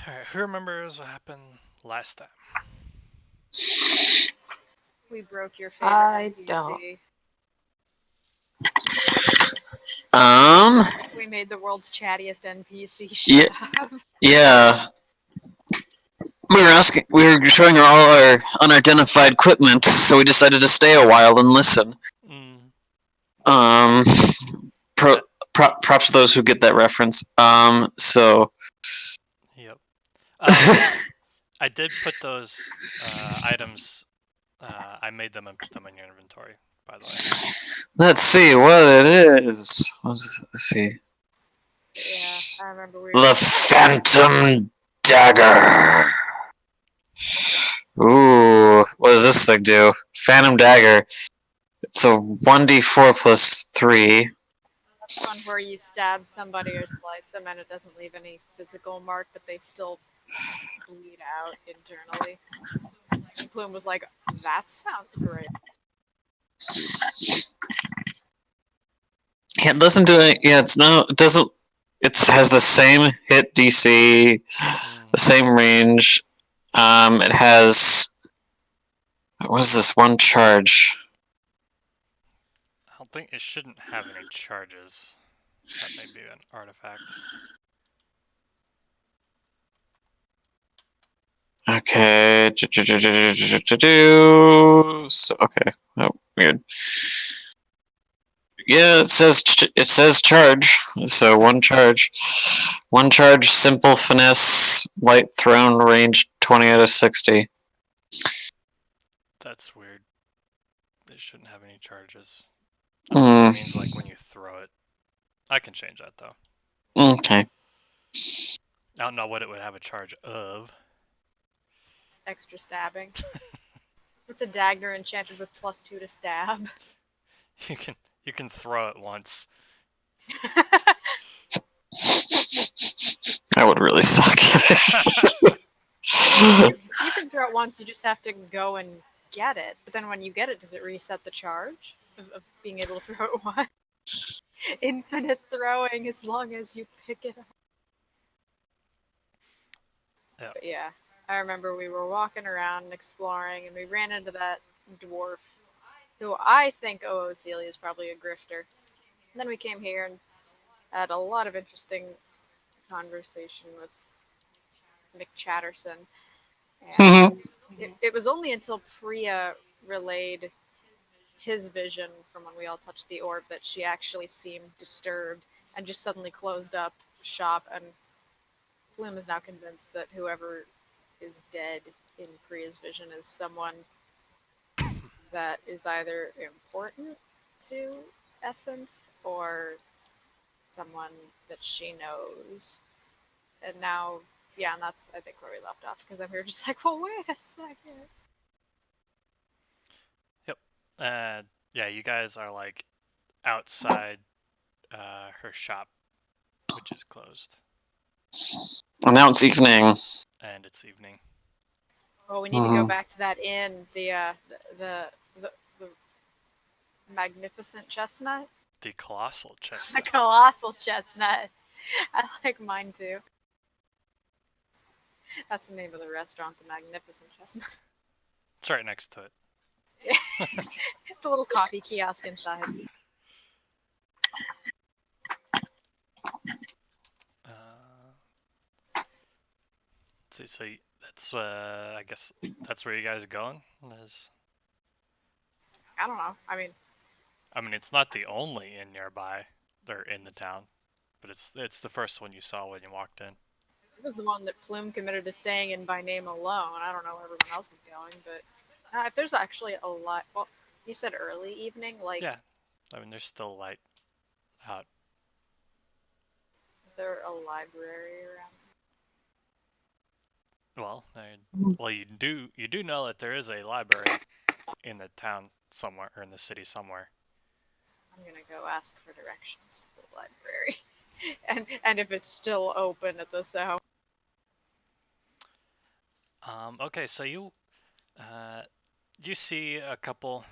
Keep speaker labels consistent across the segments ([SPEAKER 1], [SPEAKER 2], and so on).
[SPEAKER 1] Alright, who remembers what happened last time?
[SPEAKER 2] We broke your favorite
[SPEAKER 3] I
[SPEAKER 2] NPC. We made the world's chattiest NPC shop.
[SPEAKER 4] Yeah. We were showing her all our unidentified equipment, so we decided to stay a while and listen. Props to those who get that reference.
[SPEAKER 1] Yep. I did put those items. I made them and put them in your inventory, by the way.
[SPEAKER 4] Let's see what it is. Let's see.
[SPEAKER 2] Yeah, I remember we
[SPEAKER 4] The Phantom Dagger. Ooh, what does this thing do? Phantom Dagger. It's a 1d4 plus 3.
[SPEAKER 2] That's one where you stab somebody or slice them and it doesn't leave any physical mark, but they still bleed out internally. And Plume was like, that sounds great.
[SPEAKER 4] Yeah, it doesn't do it. Yeah, it doesn't. It has the same hit DC, the same range. It has. What is this one charge?
[SPEAKER 1] I don't think it shouldn't have any charges. That may be an artifact.
[SPEAKER 4] Okay. So, okay. Oh, weird. Yeah, it says charge. So one charge, simple finesse, light thrown, range 20 out of 60.
[SPEAKER 1] That's weird. It shouldn't have any charges. Unless it means like when you throw it. I can change that though.
[SPEAKER 4] Okay.
[SPEAKER 1] I don't know what it would have a charge of.
[SPEAKER 2] Extra stabbing. It's a dagger enchanted with +2 to stab.
[SPEAKER 1] You can throw it once.
[SPEAKER 4] That would really suck.
[SPEAKER 2] You can throw it once, you just have to go and get it. But then when you get it, does it reset the charge of being able to throw it once? Infinite throwing as long as you pick it up.
[SPEAKER 1] Yeah.
[SPEAKER 2] But yeah, I remember we were walking around and exploring, and we ran into that dwarf, who I think Celia is probably a grifter. And then we came here and had a lot of interesting conversation with Nick Chatterson. And it was only until Priya relayed his vision from when we all touched the orb that she actually seemed disturbed and just suddenly closed up shop. And Bloom is now convinced that whoever is dead in Priya's vision is someone that is either important to Essence or someone that she knows. And now, yeah, and that's, I think, where we left off, because we were just like, well, wait a second.
[SPEAKER 1] Yep. Yeah, you guys are like outside her shop, which is closed.
[SPEAKER 4] And now it's evening.
[SPEAKER 1] And it's evening.
[SPEAKER 2] Oh, we need to go back to that inn, the magnificent chestnut.
[SPEAKER 1] The colossal chestnut.
[SPEAKER 2] The colossal chestnut. I like mine too. That's the name of the restaurant, the Magnificent Chestnut.
[SPEAKER 1] It's right next to it.
[SPEAKER 2] It's a little coffee kiosk inside.
[SPEAKER 1] Let's see, so that's I guess that's where you guys are going?
[SPEAKER 2] I don't know. I mean,
[SPEAKER 1] it's not the only inn nearby, or in the town, but it's the first one you saw when you walked in.
[SPEAKER 2] It was the one that Plume committed to staying in by name alone. I don't know where everyone else is going, but if there's actually a lot, well, you said early evening, like
[SPEAKER 1] yeah, I mean there's still light out.
[SPEAKER 2] Is there a library around?
[SPEAKER 1] Well, you do know that there is a library in the town somewhere, or in the city somewhere.
[SPEAKER 2] I'm gonna go ask for directions to the library, and if it's still open at the south.
[SPEAKER 1] Okay, so you see a couple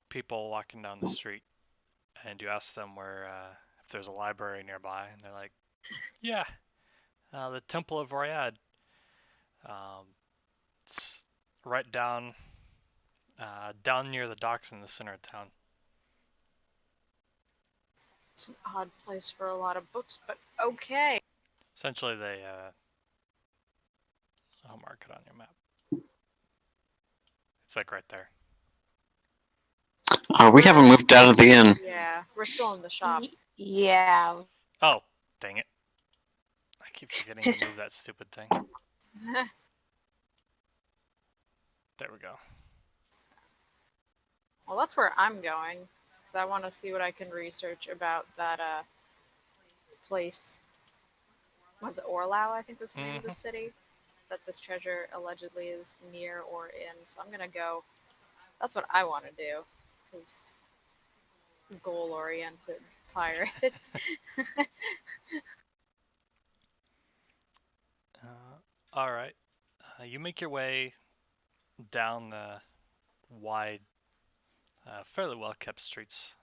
[SPEAKER 1] people walking down the street, and you ask them where if there's a library nearby, and they're like, "Yeah, the Temple of Royad. It's right down near the docks in the center of town.
[SPEAKER 2] It's an odd place for a lot of books, but okay.
[SPEAKER 1] Essentially, I'll mark it on your map. It's like right there.
[SPEAKER 4] We haven't moved out of the inn.
[SPEAKER 2] Yeah, we're still in the shop.
[SPEAKER 3] Yeah.
[SPEAKER 1] Oh, dang it. I keep forgetting to move that stupid thing. There we go.
[SPEAKER 2] Well, that's where I'm going, because I want to see what I can research about that place. Was it Orlau, I think was the name of the city, that this treasure allegedly is near or in. So I'm gonna go. That's what I want to do, because goal-oriented pirate.
[SPEAKER 1] All right. You make your way down the wide, fairly well-kept streets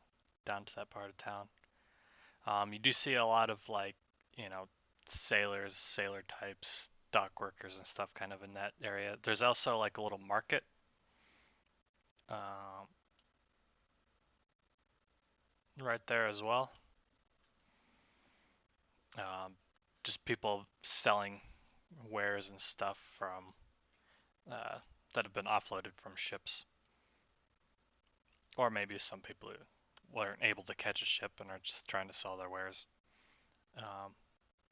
[SPEAKER 1] down to that part of town. You do see a lot of sailors, sailor types, dock workers and stuff kind of in that area. There's also like a little market. Right there as well. Just people selling wares and stuff from that have been offloaded from ships. Or maybe some people who weren't able to catch a ship and are just trying to sell their wares.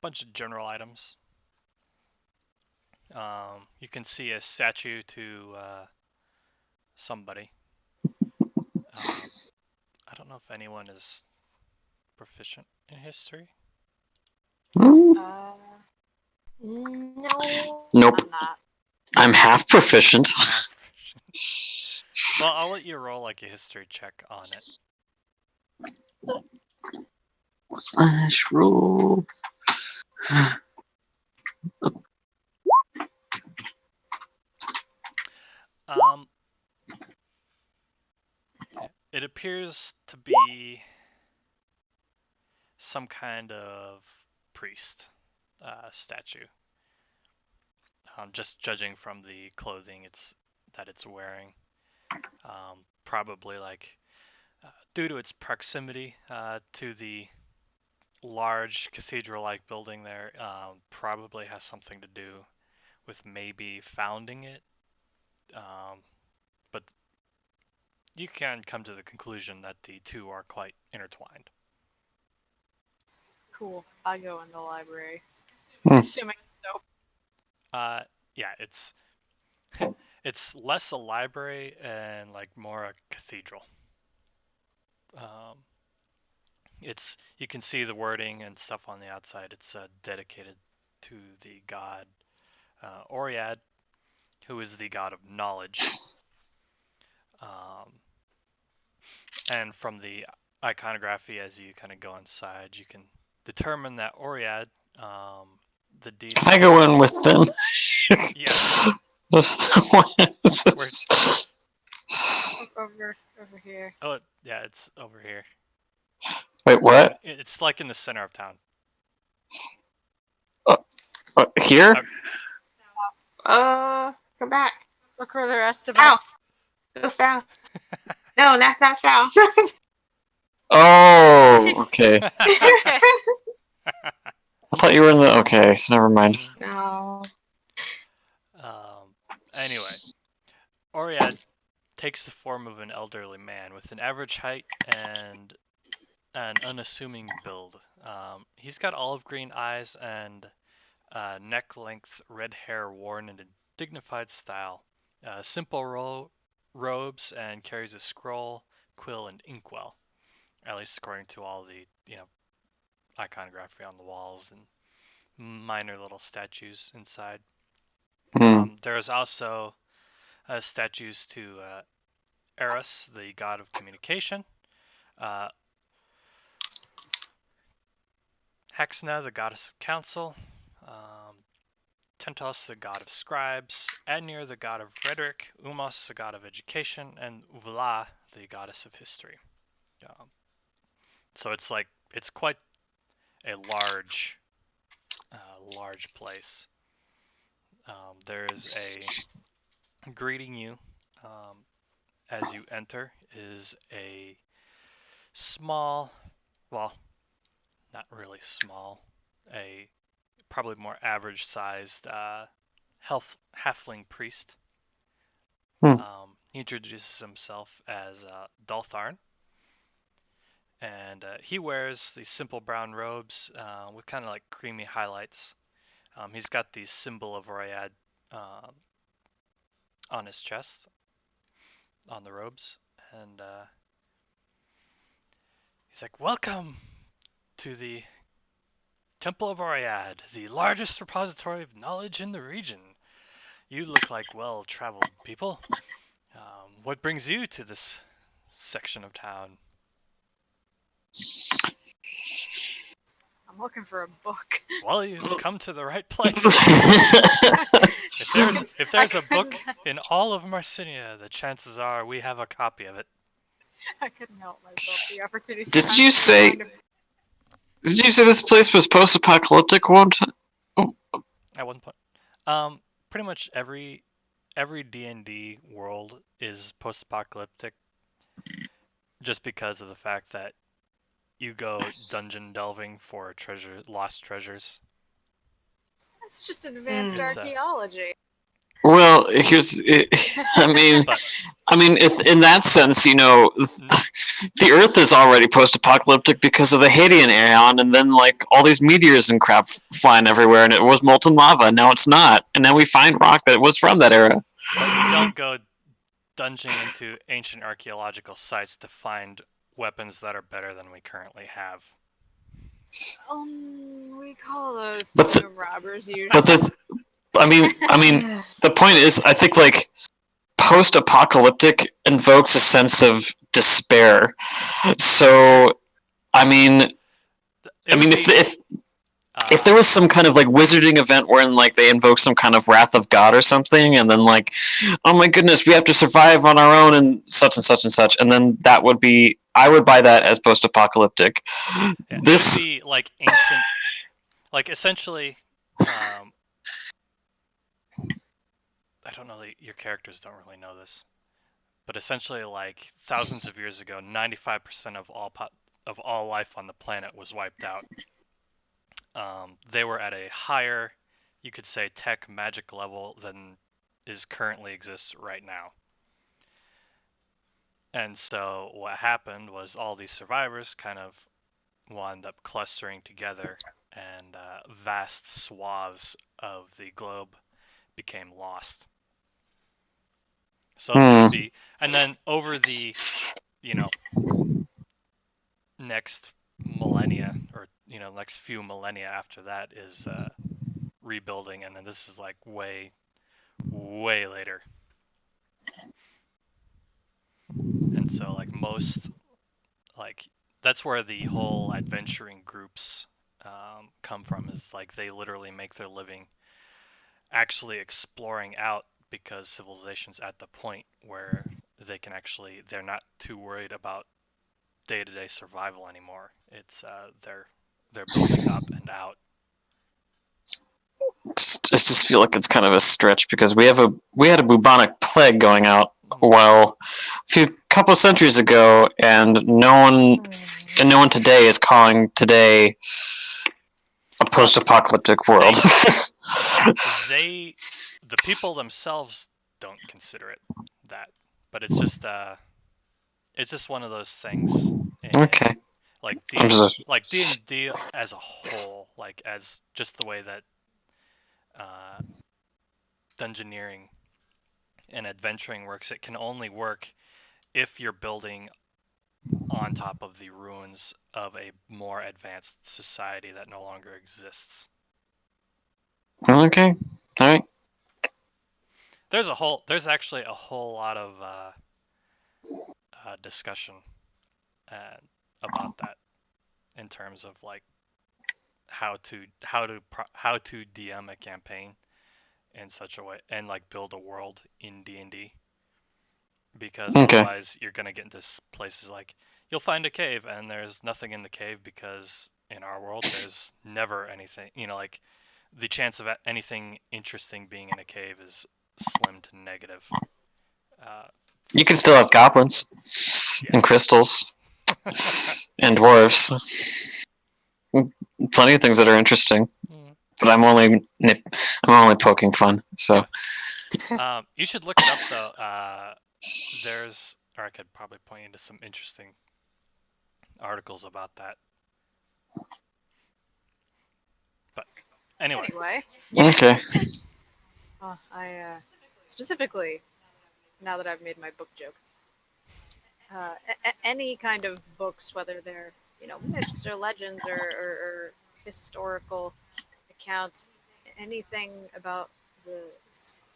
[SPEAKER 1] Bunch of general items. You can see a statue to somebody. I don't know if anyone is proficient in history.
[SPEAKER 3] No.
[SPEAKER 4] Nope.
[SPEAKER 2] I'm not.
[SPEAKER 4] I'm half proficient.
[SPEAKER 1] Well, I'll let you roll like a history check on it.
[SPEAKER 4] Slash roll.
[SPEAKER 1] It appears to be some kind of priest statue. Just judging from the clothing that it's wearing, probably like due to its proximity to the large cathedral-like building there, probably has something to do with maybe founding it. But you can come to the conclusion that the two are quite intertwined.
[SPEAKER 2] Cool. I'll go in the library.
[SPEAKER 4] Hmm.
[SPEAKER 2] Assuming so.
[SPEAKER 1] Yeah, it's less a library and like more a cathedral. You can see the wording and stuff on the outside. It's dedicated to the god Oriad, who is the god of knowledge. And from the iconography, as you kind of go inside, you can determine that Oriad, the deity.
[SPEAKER 4] Can I go in with them?
[SPEAKER 1] Yes.
[SPEAKER 2] Over here.
[SPEAKER 1] Oh, yeah, it's over here.
[SPEAKER 4] Wait, what?
[SPEAKER 1] It's like in the center of town.
[SPEAKER 4] Here?
[SPEAKER 3] Go back.
[SPEAKER 2] Look for the rest of
[SPEAKER 3] South.
[SPEAKER 2] us.
[SPEAKER 3] Go south. No, that's not south.
[SPEAKER 4] Oh, okay.
[SPEAKER 2] Okay.
[SPEAKER 4] I thought you were in the. Okay, never mind.
[SPEAKER 3] No.
[SPEAKER 1] Anyway, Oriad takes the form of an elderly man with an average height and an unassuming build. He's got olive green eyes and neck-length red hair worn in a dignified style. Simple robes and carries a scroll, quill, and inkwell. At least according to all the iconography on the walls and minor little statues inside. There's also statues to Eros, the god of communication, Hexna, the goddess of counsel, Tentos, the god of scribes, Adnir, the god of rhetoric, Umos, the god of education, and Uvla, the goddess of history. So it's quite a large place. There's a greeting you as you enter is a small, well, not really small, a probably more average-sized halfling priest.
[SPEAKER 4] Hmm.
[SPEAKER 1] He introduces himself as Daltharn, and he wears these simple brown robes with kind of like creamy highlights. He's got the symbol of Oriad uh, on his chest, on the robes, and he's like, "Welcome to the Temple of Oriad, the largest repository of knowledge in the region. You look like well-traveled people. What brings you to this section of town?"
[SPEAKER 2] I'm looking for a book.
[SPEAKER 1] Well, you've come to the right place. If
[SPEAKER 2] I
[SPEAKER 1] there's a book
[SPEAKER 2] couldn't,
[SPEAKER 1] in all of Marcinia, the chances are we have a copy of it.
[SPEAKER 2] I couldn't help myself. The opportunity.
[SPEAKER 4] Did you say this place was post-apocalyptic one time?
[SPEAKER 1] At one point, pretty much every D&D world is post-apocalyptic, just because of the fact that you go dungeon delving for lost treasures.
[SPEAKER 2] That's just advanced
[SPEAKER 1] It's
[SPEAKER 2] archaeology.
[SPEAKER 4] Well, I mean, if, in that sense, the Earth is already post-apocalyptic because of the Hadean Aeon, and then like all these meteors and crap flying everywhere, and it was molten lava. Now it's not, and then we find rock that was from that era.
[SPEAKER 1] But you don't go dungeoning into ancient archaeological sites to find weapons that are better than we currently have.
[SPEAKER 2] We call those
[SPEAKER 4] But
[SPEAKER 2] tomb robbers usually.
[SPEAKER 4] But I mean, the point is, I think like post-apocalyptic invokes a sense of despair. So, I mean, if there was some kind of like wizarding event wherein like they invoke some kind of wrath of God or something, and then like, oh my goodness, we have to survive on our own and such and such and such, and then that would be, I would buy that as post-apocalyptic.
[SPEAKER 1] Yeah, this would be like ancient, like essentially. I don't know that your characters don't really know this, but essentially, like thousands of years ago, 95% of all life on the planet was wiped out. They were at a higher, you could say, tech magic level than is currently exists right now. And so what happened was all these survivors kind of wound up clustering together, and vast swaths of the globe became lost. So there'd be, and then over the, next millennia, or next few millennia after that is rebuilding, and then this is like way later. And so like that's where the whole adventuring groups come from, is like they literally make their living actually exploring out, because civilization's at the point where they're not too worried about day-to-day survival anymore. It's they're building up and out.
[SPEAKER 4] I just feel like it's kind of a stretch, because we had a bubonic plague going out a couple of centuries ago, and no one today is calling today a post-apocalyptic world.
[SPEAKER 1] The people themselves don't consider it that, but it's just one of those things.
[SPEAKER 4] Okay.
[SPEAKER 1] Like D&D as a whole, like as just the way that dungeoneering and adventuring works, it can only work if you're building on top of the ruins of a more advanced society that no longer exists.
[SPEAKER 4] Okay. All right.
[SPEAKER 1] There's actually a whole lot of discussion about that, in terms of like how to DM a campaign in such a way, and like build a world in D&D, because otherwise you're gonna get into places like you'll find a cave and there's nothing in the cave, because in our world there's never anything, like the chance of anything interesting being in a cave is slim to negative.
[SPEAKER 4] You can still have goblins and crystals and dwarves. Plenty of things that are interesting. But I'm only poking fun. So
[SPEAKER 1] you should look it up though. Or I could probably point you to some interesting articles about that. But anyway.
[SPEAKER 4] Okay.
[SPEAKER 2] I specifically, now that I've made my book joke, any kind of books, whether they're myths or legends or historical accounts, anything about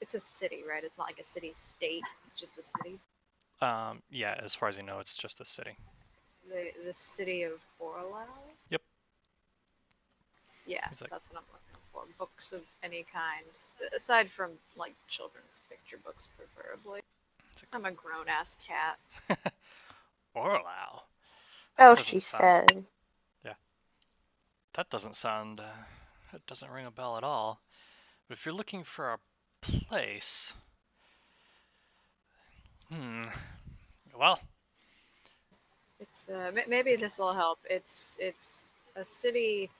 [SPEAKER 2] it's a city, right? It's not like a city state. It's just a city.
[SPEAKER 1] Yeah, as far as you know, it's just a city.
[SPEAKER 2] The city of Orlau?
[SPEAKER 1] Yep.
[SPEAKER 2] Yeah, that's what I'm looking for. Books of any kind, aside from like children's picture books, preferably. I'm a grown-ass cat.
[SPEAKER 1] Orlau.
[SPEAKER 3] Oh, she said.
[SPEAKER 1] Yeah. That doesn't sound. That doesn't ring a bell at all. But if you're looking for a place, well,
[SPEAKER 2] it's maybe this will help. It's a city.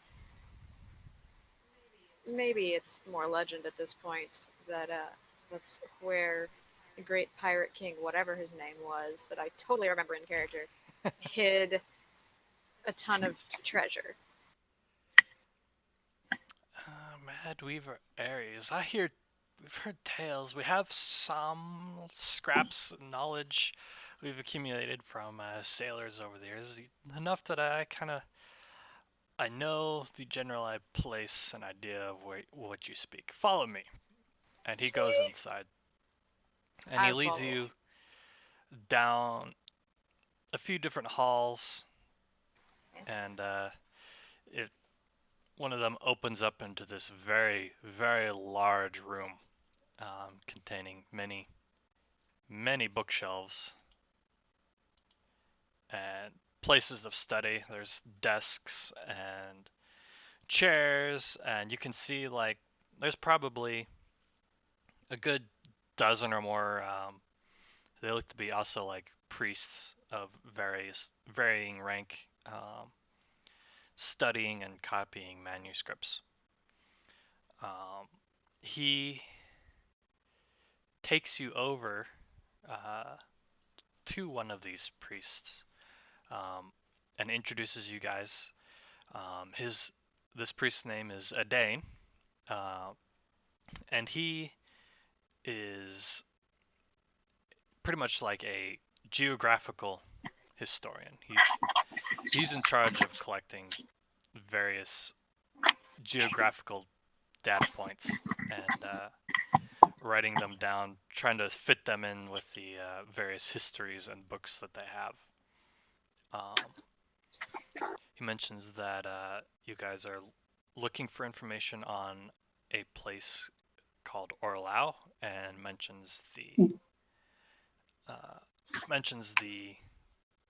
[SPEAKER 2] Maybe it's more legend at this point that that's where the great pirate king, whatever his name was, that I totally remember in character, hid a ton of treasure.
[SPEAKER 1] Madweaver Ares. We've heard tales. We have some scraps of knowledge we've accumulated from sailors over the years. Enough that I know the general place an idea of what you speak. Follow me. And he goes inside. And he leads you down a few different halls. And one of them opens up into this very, very large room containing many, many bookshelves and places of study. There's desks and chairs, and you can see like there's probably a good dozen or more. They look to be also like priests of varying rank, studying and copying manuscripts. He takes you over to one of these priests and introduces you guys. This priest's name is Adane, and he is pretty much like a geographical historian. He's in charge of collecting various geographical data points and writing them down, trying to fit them in with the various histories and books that they have. He mentions that you guys are looking for information on a place called Orlau, and mentions the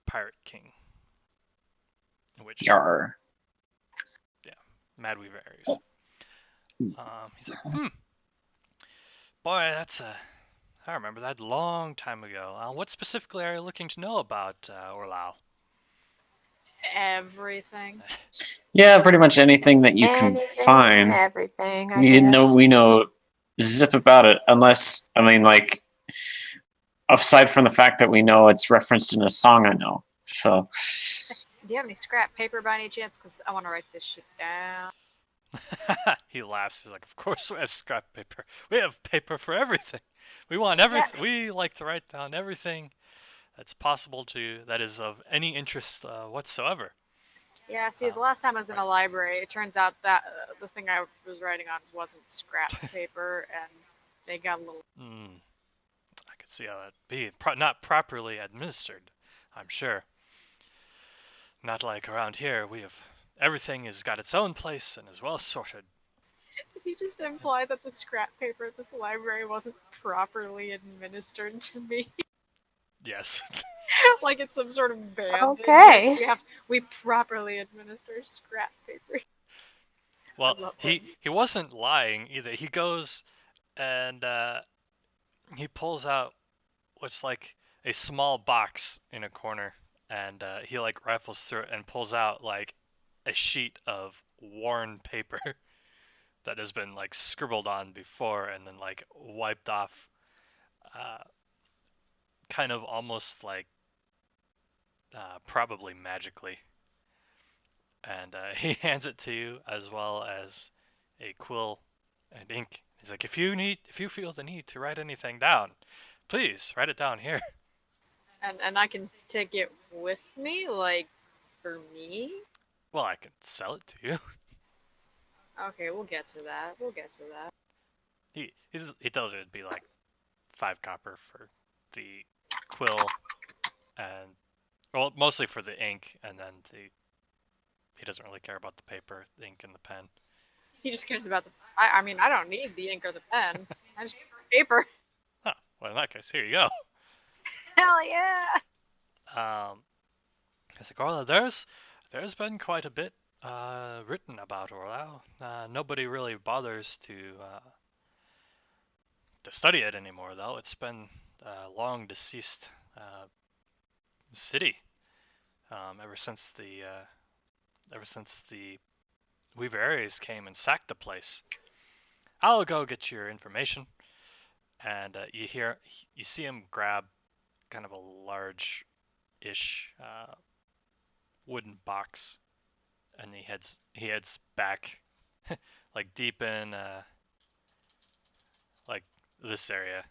[SPEAKER 1] Pirate King, which
[SPEAKER 4] Yarr.
[SPEAKER 1] Yeah, Madweaver Ares. He's like, boy, I remember that long time ago. What specifically are you looking to know about Orlau?
[SPEAKER 2] Everything.
[SPEAKER 4] Yeah, pretty much anything that you can find.
[SPEAKER 3] Everything.
[SPEAKER 4] We know zip about it, unless aside from the fact that we know it's referenced in a song I know. So.
[SPEAKER 2] Do you have any scrap paper by any chance? Because I want to write this shit down.
[SPEAKER 1] He laughs. He's like, of course we have scrap paper. We have paper for everything. We want everything. Yeah. We like to write down everything that's possible that is of any interest whatsoever.
[SPEAKER 2] Yeah, see, the last time I was in a library, it turns out that the thing I was writing on wasn't scrap paper, and they got a little...
[SPEAKER 1] I could see how that'd be. Not properly administered, I'm sure. Not like around here, everything has got its own place and is well sorted.
[SPEAKER 2] Did he just imply that the scrap paper at this library wasn't properly administered to me?
[SPEAKER 1] Yes.
[SPEAKER 2] Like it's some sort of band.
[SPEAKER 3] Okay.
[SPEAKER 2] Yes, we properly administer scrap paper.
[SPEAKER 1] Well,
[SPEAKER 2] love
[SPEAKER 1] he wasn't lying either. He goes and he pulls out what's like a small box in a corner, and he like rifles through it and pulls out like a sheet of worn paper that has been like scribbled on before and then like wiped off, uh, kind of almost like probably magically. And he hands it to you as well as a quill and ink. He's like, if you feel the need to write anything down, please write it down here.
[SPEAKER 2] And I can take it with me, like, for me?
[SPEAKER 1] Well, I can sell it to you.
[SPEAKER 2] Okay, we'll get to that. We'll get to that.
[SPEAKER 1] He tells you it'd be like 5 copper for the quill and well, mostly for the ink, and then he doesn't really care about the paper, the ink, and the pen.
[SPEAKER 2] He just cares about the. I mean, I don't need the ink or the pen. I just need paper.
[SPEAKER 1] Huh. Well, in that case, here you go.
[SPEAKER 2] Hell yeah!
[SPEAKER 1] He's like, oh, there's been quite a bit written about Orlao. Nobody really bothers to study it anymore, though. It's been a long deceased city ever since the Weaver Ares came and sacked the place. I'll go get your information. And you see him grab kind of a large-ish wooden box, and he heads back, like deep in like this area,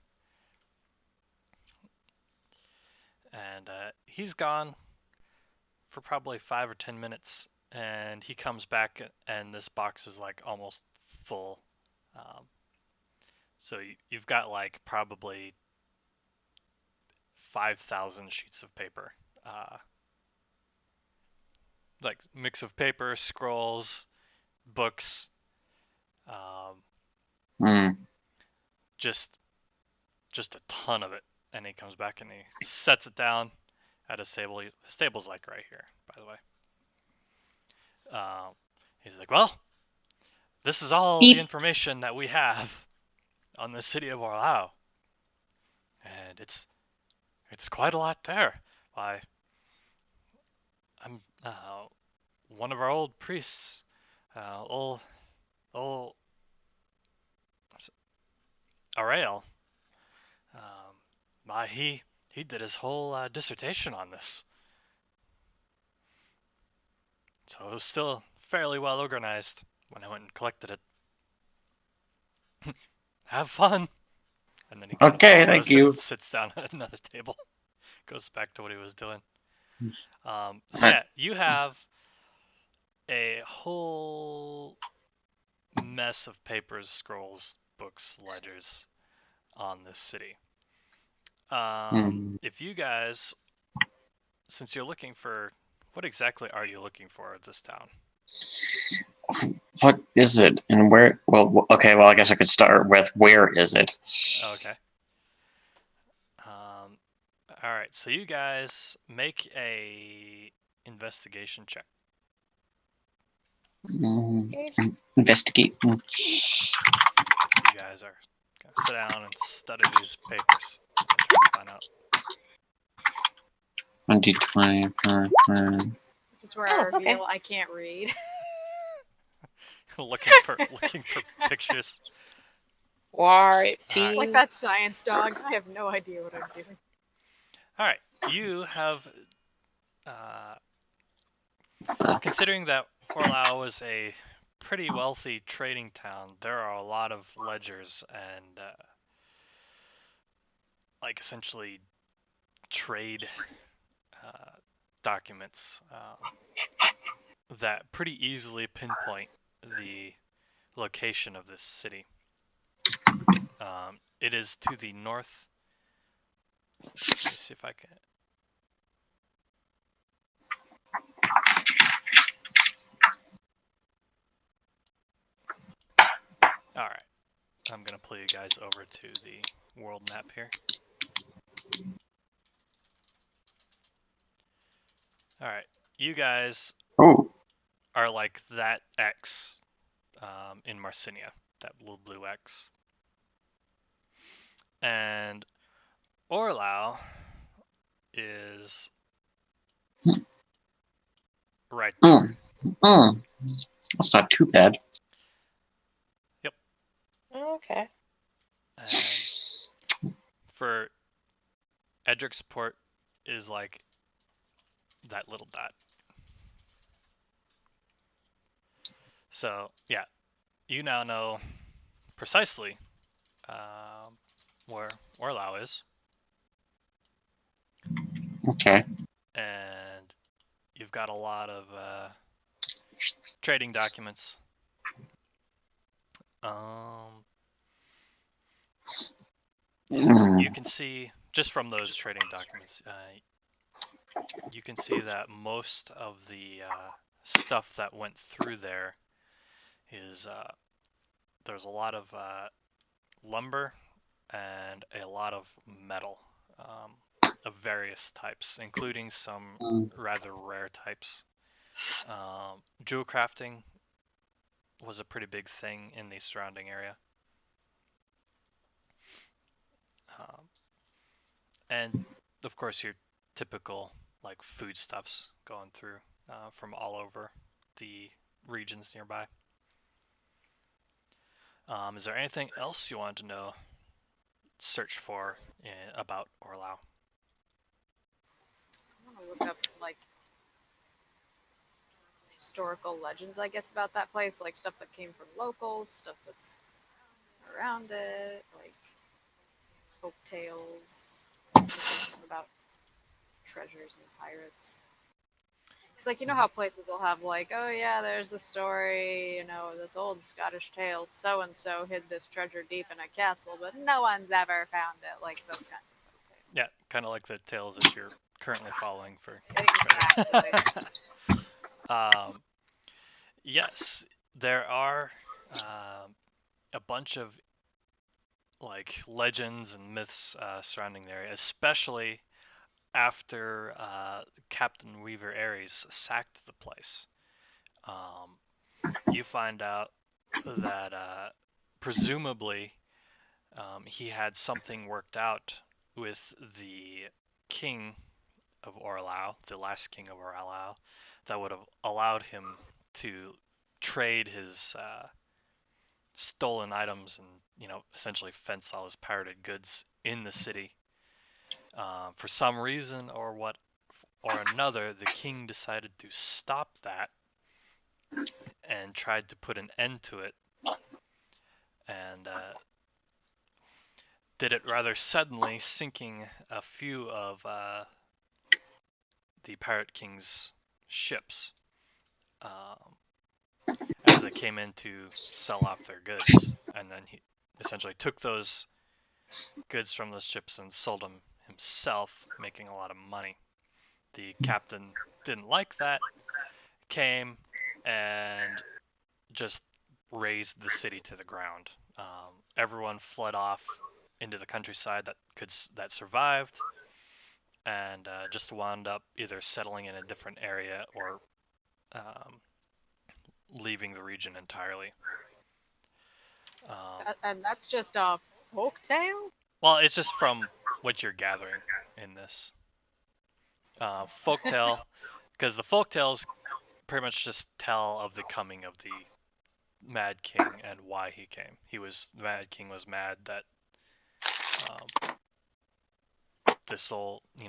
[SPEAKER 1] and he's gone for probably 5 or 10 minutes, and he comes back, and this box is like almost full. Um, so you've got like probably 5,000 sheets of paper, like mix of paper, scrolls, books, um, just a ton of it. And he comes back and he sets it down at his table. His table's like right here, by the way. He's like, well, this is all the information that we have on the city of Orlao, and it's quite a lot there. Why, I'm one of our old priests, old Arael. He did his whole dissertation on this, so it was still fairly well organized when I went and collected it. Have fun. And then he kind of goes and sits down at another table, goes back to what he was doing. So yeah, you have a whole mess of papers, scrolls, books, ledgers on this city. If you guys, since you're looking for, what exactly are you looking for at this town?
[SPEAKER 4] What is it and where? Well, okay. Well, I guess I could start with where is it?
[SPEAKER 1] Okay. All right. So you guys make a investigation check.
[SPEAKER 4] Investigate.
[SPEAKER 1] You guys are gonna sit down and study these papers and try to find out.
[SPEAKER 4] 20.
[SPEAKER 2] This is where I reveal I can't read.
[SPEAKER 1] looking for pictures.
[SPEAKER 3] Alright,
[SPEAKER 2] It's like that science dog. I have no idea what I'm doing.
[SPEAKER 1] All right, you have, considering that Orlao is a pretty wealthy trading town, there are a lot of ledgers and like essentially trade documents that pretty easily pinpoint the location of this city. It is to the north. Let me see if I can. All right, I'm gonna pull you guys over to the world map here. All right, you guys are like that X in Marcinia, that little blue X. And Orlau is right there.
[SPEAKER 4] That's not too bad.
[SPEAKER 3] Okay.
[SPEAKER 1] And for Edric's port is like that little dot. So yeah, you now know precisely where Orlau is.
[SPEAKER 4] Okay.
[SPEAKER 1] And you've got a lot of trading documents. You can see, just from those trading documents, you can see that most of the stuff that went through there is there's a lot of lumber and a lot of metal of various types, including some rather rare types. Jewel crafting was a pretty big thing in the surrounding area. And of course your typical like foodstuffs going through from all over the regions nearby. Is there anything else you want to know, search for about Orlau?
[SPEAKER 2] I want to look up like historical legends, I guess, about that place, like stuff that came from locals, stuff that's around it, like folk tales about treasures and pirates. It's like, you know how places will have like, oh yeah, there's the story, this old Scottish tale, so and so hid this treasure deep in a castle, but no one's ever found it. Like those kinds of folk tales.
[SPEAKER 1] Yeah, kind of like the tales that you're currently following for
[SPEAKER 2] Exactly.
[SPEAKER 1] Yes, there are a bunch of like legends and myths surrounding the area, especially after Captain Weaver Ares sacked the place. You find out that presumably he had something worked out with the king of Orlau, the last king of Orlau, that would have allowed him to trade his stolen items and essentially fence all his pirated goods in the city. For some reason or another, the king decided to stop that and tried to put an end to it, and did it rather suddenly, sinking a few of the Pirate King's ships as they came in to sell off their goods, and then he essentially took those goods from those ships and sold them himself, making a lot of money. The captain didn't like that, came and just razed the city to the ground. Everyone fled off into the countryside that survived, and just wound up either settling in a different area or leaving the region entirely.
[SPEAKER 2] And that's just a folk tale?
[SPEAKER 1] Well, it's just from what you're gathering in this folktale, because the folktales pretty much just tell of the coming of the Mad King and why he came. The Mad King was mad that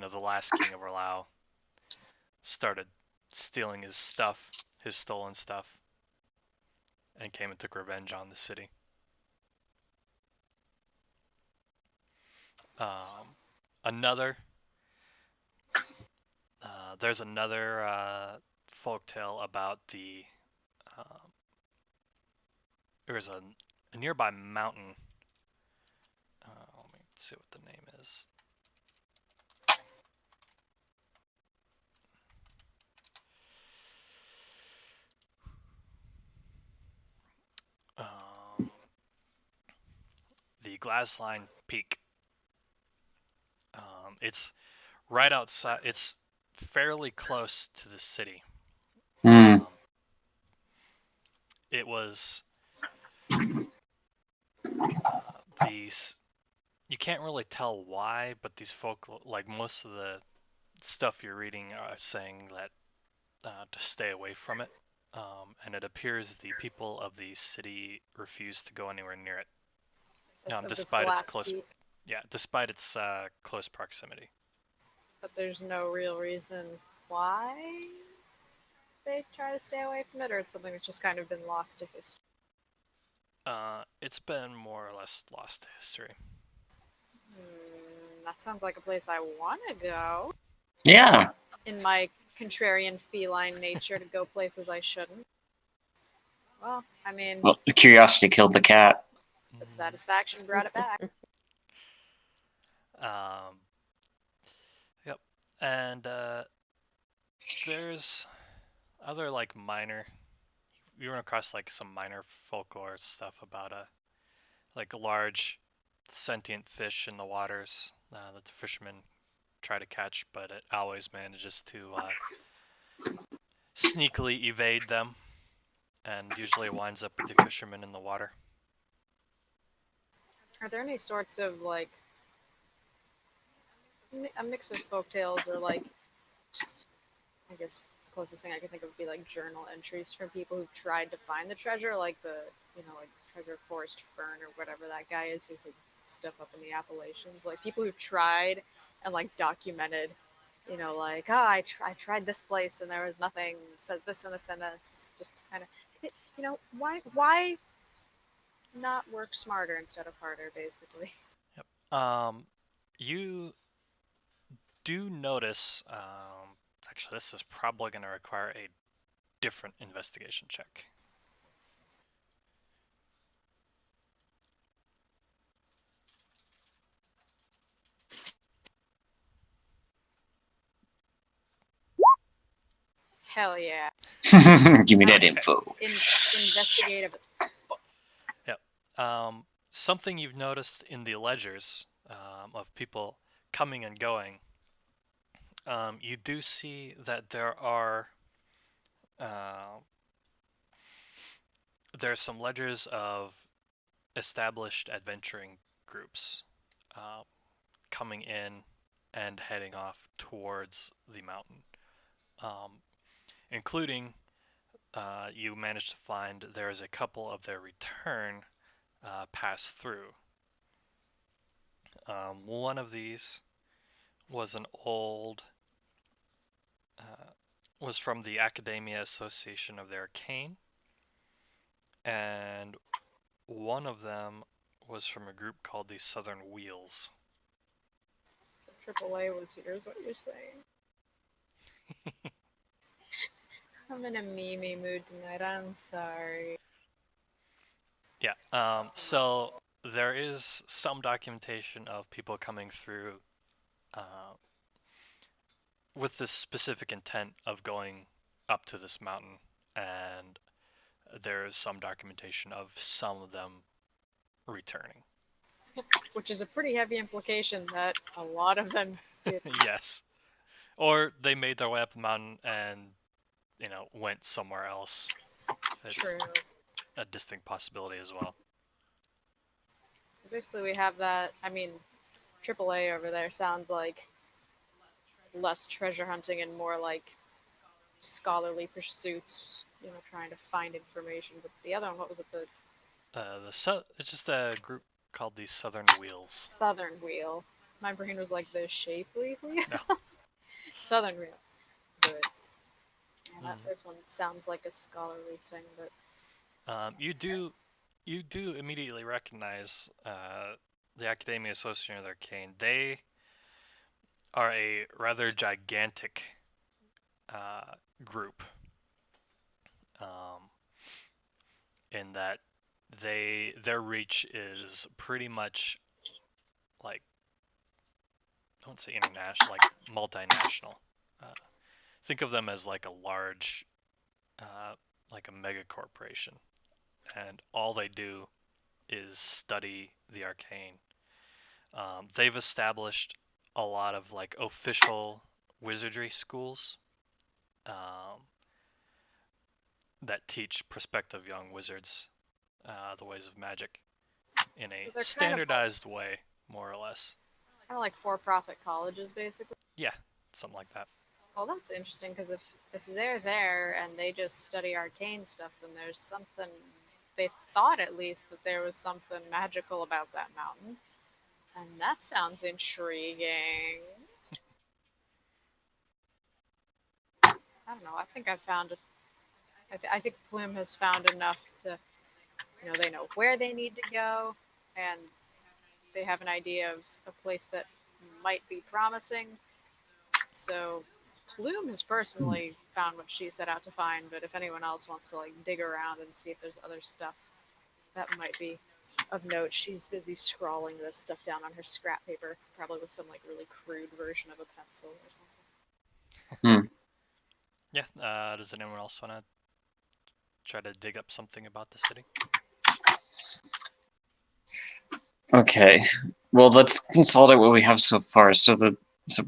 [SPEAKER 1] the last king of Orlau started stealing his stuff, his stolen stuff, and came and took revenge on the city. There's another folktale about there's a nearby mountain. Let me see what the name is. The Glassline Peak. It's right outside. It's fairly close to the city. It was These you can't really tell why, but these folk, like most of the stuff you're reading, are saying that to stay away from it. And it appears the people of the city refuse to go anywhere near it,
[SPEAKER 2] Of this
[SPEAKER 1] despite its
[SPEAKER 2] glass
[SPEAKER 1] close,
[SPEAKER 2] piece,
[SPEAKER 1] despite its close proximity.
[SPEAKER 2] but there's no real reason why they try to stay away from it, or it's something that's just kind of been lost to history.
[SPEAKER 1] It's been more or less lost to history.
[SPEAKER 2] That sounds like a place I want to go.
[SPEAKER 3] Yeah.
[SPEAKER 2] In my contrarian feline nature, to go places I shouldn't. Well, I mean,
[SPEAKER 3] Well, curiosity killed the cat.
[SPEAKER 2] but satisfaction brought it back.
[SPEAKER 1] Yep. And there's other like minor. You run across like some minor folklore stuff about a large sentient fish in the waters that the fishermen try to catch, but it always manages to sneakily evade them, and usually winds up with the fishermen in the water.
[SPEAKER 2] Are there any sorts of like a mix of folk tales or like, I guess the closest thing I can think of would be like journal entries from people who've tried to find the treasure, like the like treasure forest fern or whatever that guy is who hid stuff up in the Appalachians. Like people who've tried and like documented, like I tried this place and there was nothing. It says this and this and this. Just kind of, why not work smarter instead of harder, basically.
[SPEAKER 1] Yep. You do notice. Actually, this is probably going to require a different investigation check.
[SPEAKER 2] Hell yeah.
[SPEAKER 3] Give me that info.
[SPEAKER 2] Investigative as fuck.
[SPEAKER 1] Yep. Something you've noticed in the ledgers of people coming and going, you do see that there's some ledgers of established adventuring groups coming in and heading off towards the mountain, including you managed to find there's a couple of their return pass through. One of these was an old was from the Academia Association of the Arcane, and one of them was from a group called the Southern Wheels.
[SPEAKER 2] So AAA was here, is what you're saying. I'm in a meme mood tonight. I'm sorry.
[SPEAKER 1] Yeah. So there is some documentation of people coming through with this specific intent of going up to this mountain, and there is some documentation of some of them returning.
[SPEAKER 2] Which is a pretty heavy implication that a lot of them did.
[SPEAKER 1] Yes. Or they made their way up the mountain and, went somewhere else. It's
[SPEAKER 2] True.
[SPEAKER 1] a distinct possibility as well.
[SPEAKER 2] So basically, we have that. I mean, AAA over there sounds like less treasure hunting and more like scholarly pursuits, trying to find information. But the other one, what was it? The
[SPEAKER 1] It's just a group called the Southern Wheels.
[SPEAKER 2] Southern Wheel. My brain was like the Shapely Wheel.
[SPEAKER 1] No.
[SPEAKER 2] Southern Wheel. But that first one sounds like a scholarly thing, but
[SPEAKER 1] you do immediately recognize the Academia Association of the Arcane. They are a rather gigantic group, in that their reach is pretty much like, I wouldn't say international, like multinational. Think of them as like a large, like a mega corporation, and all they do is study the arcane. They've established a lot of like official wizardry schools that teach prospective young wizards the ways of magic. in a
[SPEAKER 2] So they're
[SPEAKER 1] standardized way, more or less.
[SPEAKER 2] kind of like for-profit colleges, basically.
[SPEAKER 1] Yeah, something like that.
[SPEAKER 2] Well, that's interesting because if they're there and they just study arcane stuff, then there's something. They thought at least that there was something magical about that mountain, and that sounds intriguing. I don't know. I think I found. I think Plume has found enough to, they know where they need to go, and they have an idea of a place that might be promising. So Plume has personally found what she set out to find, but if anyone else wants to like dig around and see if there's other stuff that might be of note, she's busy scrawling this stuff down on her scrap paper, probably with some like really crude version of a pencil or something.
[SPEAKER 1] Yeah. Does anyone else want to try to dig up something about the city?
[SPEAKER 3] Okay. Well, let's consolidate what we have so far. So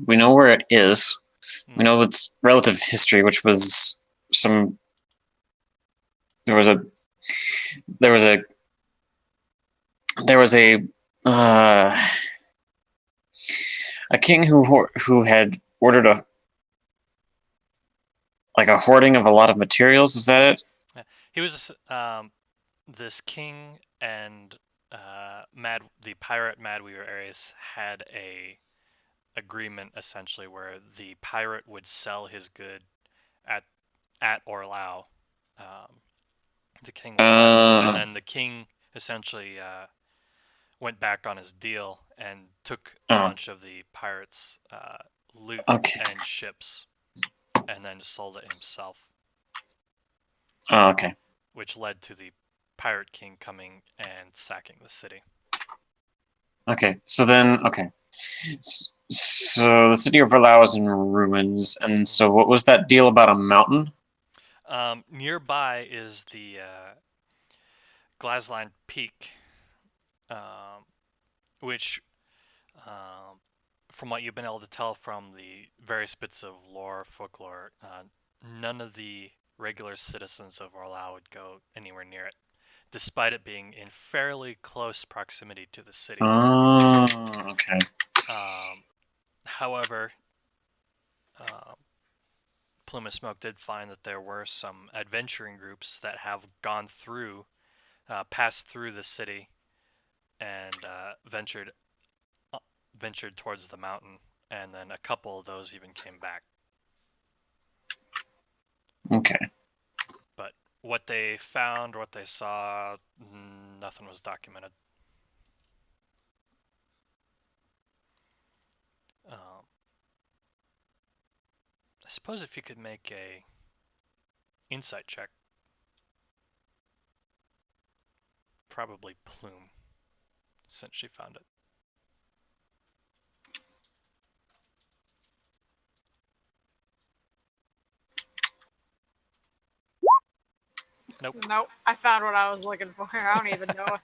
[SPEAKER 3] we know where it is. We know its relative history, which was some. There was a. There was a. There was a king who had ordered a hoarding of a lot of materials. Is that it?
[SPEAKER 1] Yeah. He was this king and the pirate Madweaver Ares had a agreement essentially where the pirate would sell his good at Orlau. The king would buy them, and then the king essentially went back on his deal and took a bunch of the pirates' loot and ships, and then sold it himself.
[SPEAKER 3] Oh, okay.
[SPEAKER 1] Which led to the pirate king coming and sacking the city.
[SPEAKER 3] Okay, so then, okay. So the city of Verlau is in ruins, and so what was that deal about a mountain?
[SPEAKER 1] Nearby is the Glasline Peak, which, from what you've been able to tell from the various bits of lore, folklore, none of the regular citizens of Orlau would go anywhere near it, despite it being in fairly close proximity to the city.
[SPEAKER 3] Oh, okay.
[SPEAKER 1] However, Plume of Smoke did find that there were some adventuring groups that have gone through, passed through the city, and ventured towards the mountain, and then a couple of those even came back.
[SPEAKER 3] Okay.
[SPEAKER 1] But what they found, what they saw, nothing was documented. I suppose if you could make a insight check, probably Plume, since she found it.
[SPEAKER 2] Nope. I found what I was looking for. I don't even know.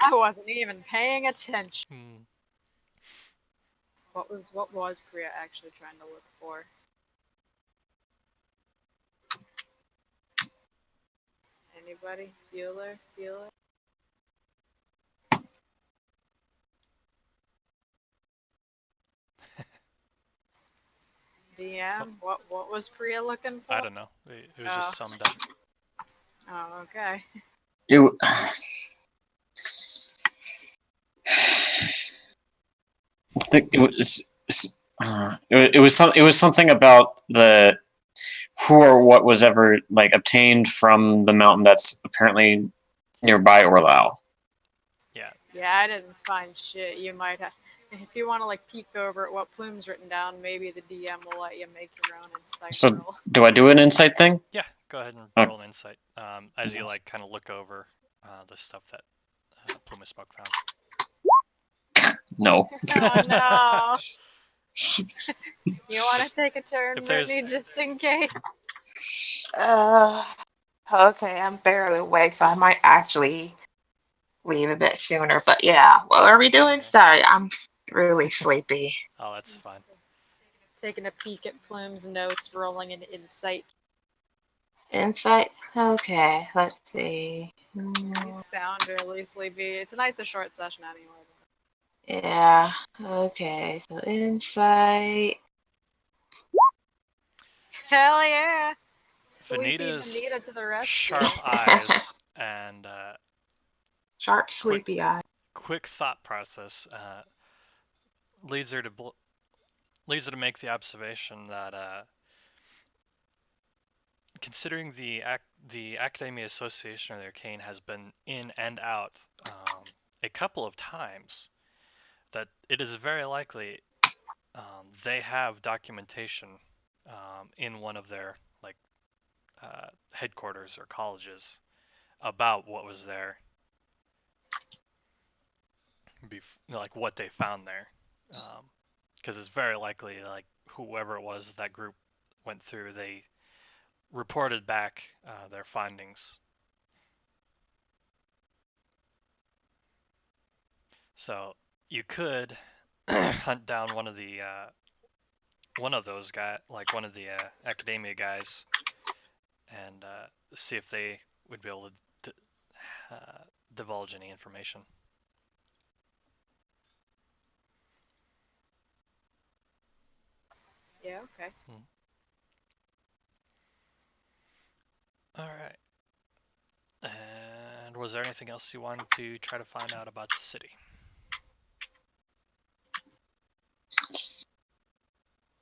[SPEAKER 2] I wasn't even paying attention. What was Priya actually trying to look for? Anybody? Bueller? DM? What was Priya looking for?
[SPEAKER 1] I don't know. It was just summed up.
[SPEAKER 2] Oh, okay.
[SPEAKER 3] It was something about the who or what was ever like obtained from the mountain that's apparently nearby Orlau.
[SPEAKER 1] Yeah.
[SPEAKER 2] Yeah, I didn't find shit. You might have. If you want to like peek over at what Plume's written down, maybe the DM will let you make your own insight roll.
[SPEAKER 3] Do I do an insight thing?
[SPEAKER 1] Yeah, go ahead and roll an insight. As you like kind of look over the stuff that Plume of Smoke found.
[SPEAKER 3] No.
[SPEAKER 2] Oh no. You want to take a turn, Brittany, just in case?
[SPEAKER 5] Okay, I'm barely awake, so I might actually leave a bit sooner. But yeah, what are we doing? Sorry, I'm really sleepy.
[SPEAKER 1] Oh, that's fine.
[SPEAKER 2] Taking a peek at Plume's notes, rolling an insight.
[SPEAKER 5] Insight? Okay, let's see.
[SPEAKER 2] You sound really sleepy. Tonight's a short session anyway.
[SPEAKER 5] Yeah, okay, so insight.
[SPEAKER 2] Hell yeah! Sleepy
[SPEAKER 1] Vanita's
[SPEAKER 2] Vanita to the rescue.
[SPEAKER 1] sharp eyes and
[SPEAKER 5] Sharp, sleepy eye.
[SPEAKER 1] quick thought process leads her to make the observation that considering the Academia Association of the Arcane has been in and out a couple of times, that it is very likely they have documentation in one of their like headquarters or colleges about what was there, like what they found there, because it's very likely like whoever it was that group went through, they reported back their findings. So you could hunt down one of those guys, like one of the academia guys, and see if they would be able to divulge any information.
[SPEAKER 2] Yeah, okay.
[SPEAKER 1] All right. And was there anything else you wanted to try to find out about the city?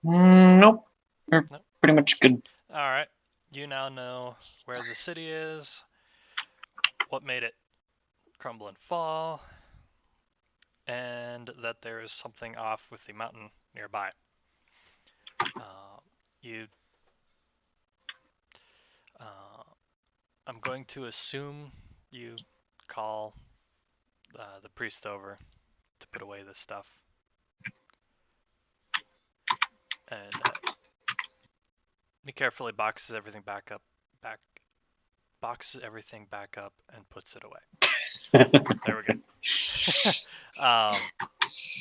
[SPEAKER 3] Nope. We're
[SPEAKER 1] Nope.
[SPEAKER 3] pretty much good.
[SPEAKER 1] All right. You now know where the city is, what made it crumble and fall, and that there is something off with the mountain nearby. I'm going to assume you call the priest over to put away this stuff, and he carefully boxes everything back up, and puts it away. There we go.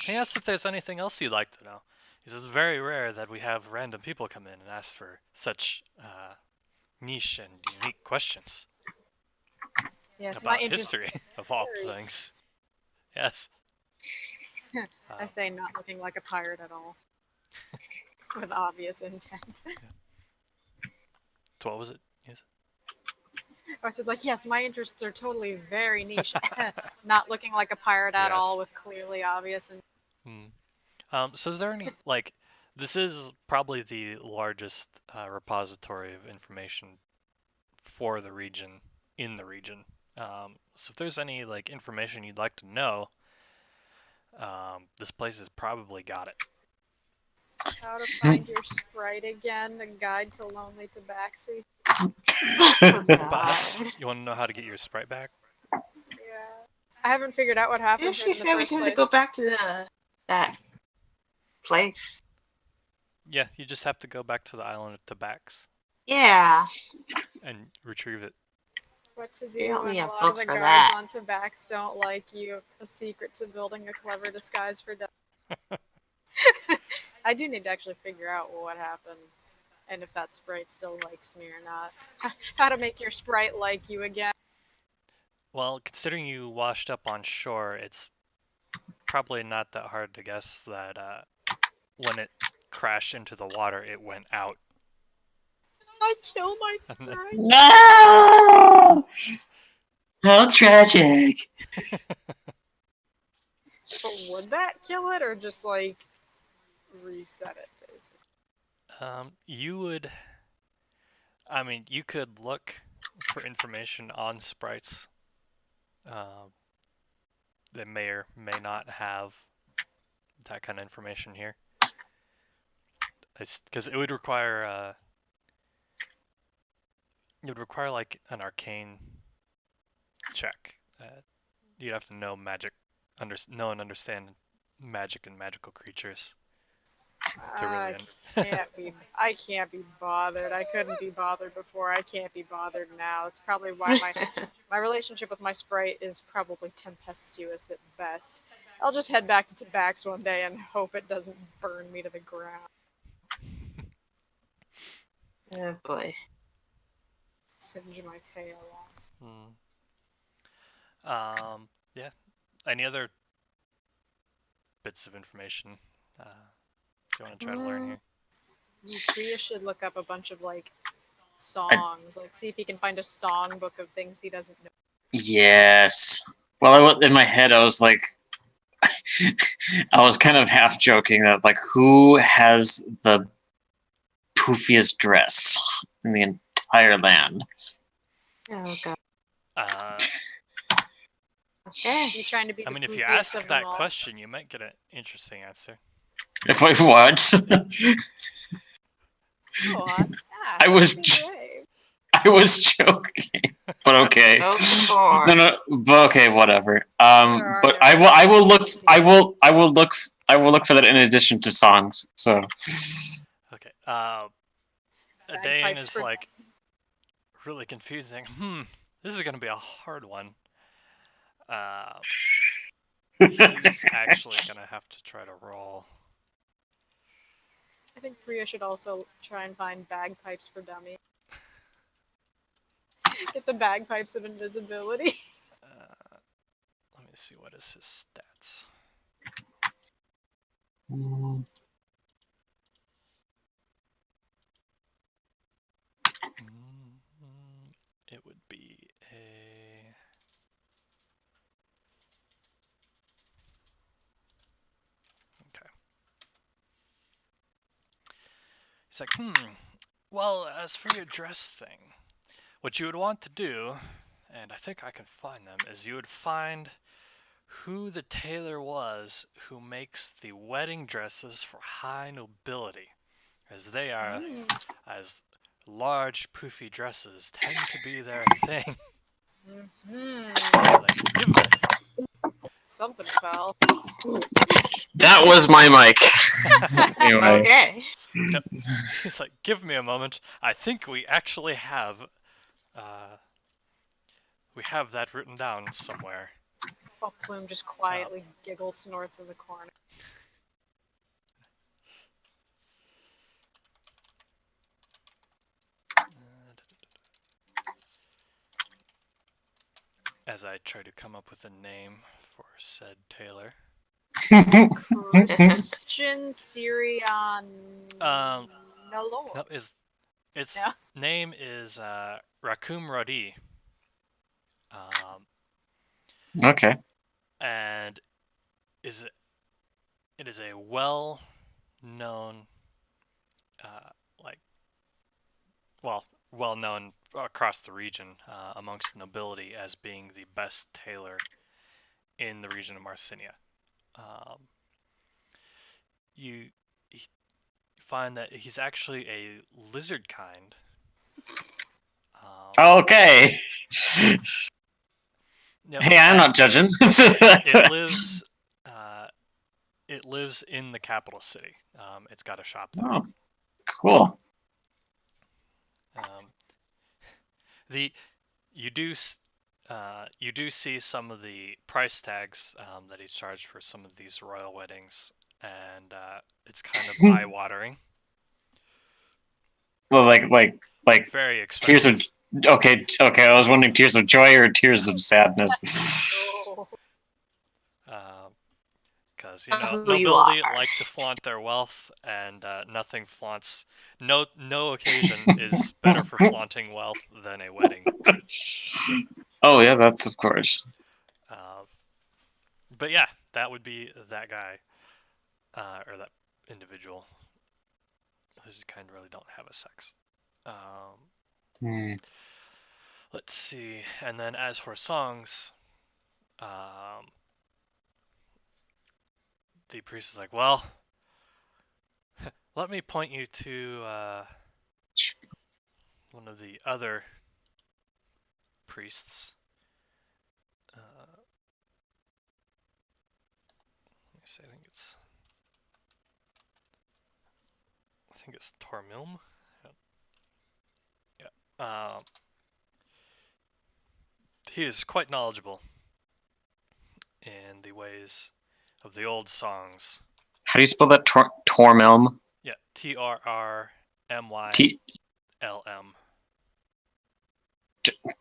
[SPEAKER 1] He asks if there's anything else you'd like to know. He says it's very rare that we have random people come in and ask for such niche and unique questions
[SPEAKER 2] Yes,
[SPEAKER 1] about
[SPEAKER 2] my interest.
[SPEAKER 1] history of all things. Yes.
[SPEAKER 2] I say not looking like a pirate at all. With obvious intent.
[SPEAKER 1] So what was it? Yes.
[SPEAKER 2] I said, like, yes, my interests are totally very niche. Not looking like a pirate at all with clearly obvious and.
[SPEAKER 1] So is there any, like, this is probably the largest repository of information for the region, in the region. So if there's any, like, information you'd like to know, this place has probably got it.
[SPEAKER 2] How to find your sprite again, the guide to Lonely Tabaxi.
[SPEAKER 1] You want to know how to get your sprite back?
[SPEAKER 2] Yeah. I haven't figured out what happened
[SPEAKER 5] She
[SPEAKER 2] in the
[SPEAKER 5] said we
[SPEAKER 2] first
[SPEAKER 5] had
[SPEAKER 2] place.
[SPEAKER 5] to go back to that place.
[SPEAKER 1] Yeah, you just have to go back to the island of Tabax.
[SPEAKER 5] Yeah.
[SPEAKER 1] And retrieve it.
[SPEAKER 2] What to
[SPEAKER 5] You
[SPEAKER 2] do
[SPEAKER 5] don't
[SPEAKER 2] when
[SPEAKER 5] need
[SPEAKER 2] a
[SPEAKER 5] a
[SPEAKER 2] lot
[SPEAKER 5] book
[SPEAKER 2] of the
[SPEAKER 5] for
[SPEAKER 2] guides
[SPEAKER 5] that.
[SPEAKER 2] on Tabax don't like you. A secret to building a clever disguise for death. I do need to actually figure out what happened. And if that sprite still likes me or not. How to make your sprite like you again.
[SPEAKER 1] Well, considering you washed up on shore, it's probably not that hard to guess that when it crashed into the water, it went out.
[SPEAKER 2] I kill my sprite.
[SPEAKER 3] No! How tragic.
[SPEAKER 2] But would that kill it or just like reset it, basically?
[SPEAKER 1] You would. I mean, you could look for information on sprites that may or may not have that kind of information here. Because it would require like an arcane check. You'd have to know magic, know and understand magic and magical creatures to really.
[SPEAKER 2] I can't be bothered. I couldn't be bothered before. I can't be bothered now. It's probably why my relationship with my sprite is probably tempestuous at best. I'll just head back to Tabax one day and hope it doesn't burn me to the ground.
[SPEAKER 5] Oh boy.
[SPEAKER 2] singe my tail off.
[SPEAKER 1] Yeah. Any other bits of information do you want to try to learn here?
[SPEAKER 2] Priya should look up a bunch of like songs, like see if he can find a songbook of things he doesn't know.
[SPEAKER 3] Yes. Well, in my head, I was like, I was kind of half joking that like, who has the poofiest dress in the entire land?
[SPEAKER 5] Oh god.
[SPEAKER 2] Okay. You trying to be
[SPEAKER 1] I
[SPEAKER 2] the
[SPEAKER 1] mean, if you
[SPEAKER 2] poofiest
[SPEAKER 1] ask
[SPEAKER 2] of them
[SPEAKER 1] that
[SPEAKER 2] all?
[SPEAKER 1] question, you might get an interesting answer.
[SPEAKER 3] If I what?
[SPEAKER 2] Go on.
[SPEAKER 3] I was I was joking, but okay.
[SPEAKER 5] Go for
[SPEAKER 3] No, but okay, whatever.
[SPEAKER 2] are
[SPEAKER 3] But
[SPEAKER 2] no
[SPEAKER 3] I will look.
[SPEAKER 2] answers.
[SPEAKER 3] I will look for that in addition to songs. So
[SPEAKER 1] Okay. Dane
[SPEAKER 2] Bagpipes
[SPEAKER 1] is
[SPEAKER 2] for
[SPEAKER 1] like really confusing. This is gonna be a hard one. He's actually gonna have to try to roll.
[SPEAKER 2] I think Priya should also try and find bagpipes for dummies. Get the bagpipes of invisibility.
[SPEAKER 1] Let me see, what is his stats? It would be a... Okay. He's like, well, as for your dress thing, what you would want to do, and I think I can find them, is you would find who the tailor was who makes the wedding dresses for high nobility, as they are, as large poofy dresses tend to be their thing. Like, give me.
[SPEAKER 2] Something fell.
[SPEAKER 4] That was my mic.
[SPEAKER 3] anyway,
[SPEAKER 5] Okay.
[SPEAKER 1] Yep. He's like, give me a moment. I think we actually have that written down somewhere.
[SPEAKER 2] While Plume just quietly giggle snorts in the corner.
[SPEAKER 1] As I try to come up with a name for said tailor.
[SPEAKER 2] Christian Syrian.
[SPEAKER 1] No, its name is Rakum Rodi.
[SPEAKER 3] okay.
[SPEAKER 1] And it is a well-known, well known across the region amongst the nobility as being the best tailor in the region of Marsinia. You find that he's actually a lizard kind.
[SPEAKER 3] Okay.
[SPEAKER 1] Yep,
[SPEAKER 3] Hey, I'm not judging.
[SPEAKER 1] it lives in the capital city. It's got a shop there.
[SPEAKER 3] Oh, cool.
[SPEAKER 1] You do see some of the price tags that he's charged for some of these royal weddings, and it's kind of eye-watering.
[SPEAKER 3] Well, like
[SPEAKER 1] very expensive.
[SPEAKER 3] Tears of okay. I was wondering tears of joy or tears of sadness.
[SPEAKER 1] Because nobility like to flaunt their wealth, and no occasion is better for flaunting wealth than a wedding.
[SPEAKER 3] Oh yeah, that's of course.
[SPEAKER 1] But yeah, that would be that guy, or that individual. Whose kind really don't have a sex. Let's see, and then as for songs, the priest is like, well, let me point you to one of the other priests. Let me see, I think it's Tormilm. Yeah. He is quite knowledgeable in the ways of the old songs.
[SPEAKER 3] How do you spell that? Tormilm?
[SPEAKER 1] Yeah, Trrmylm.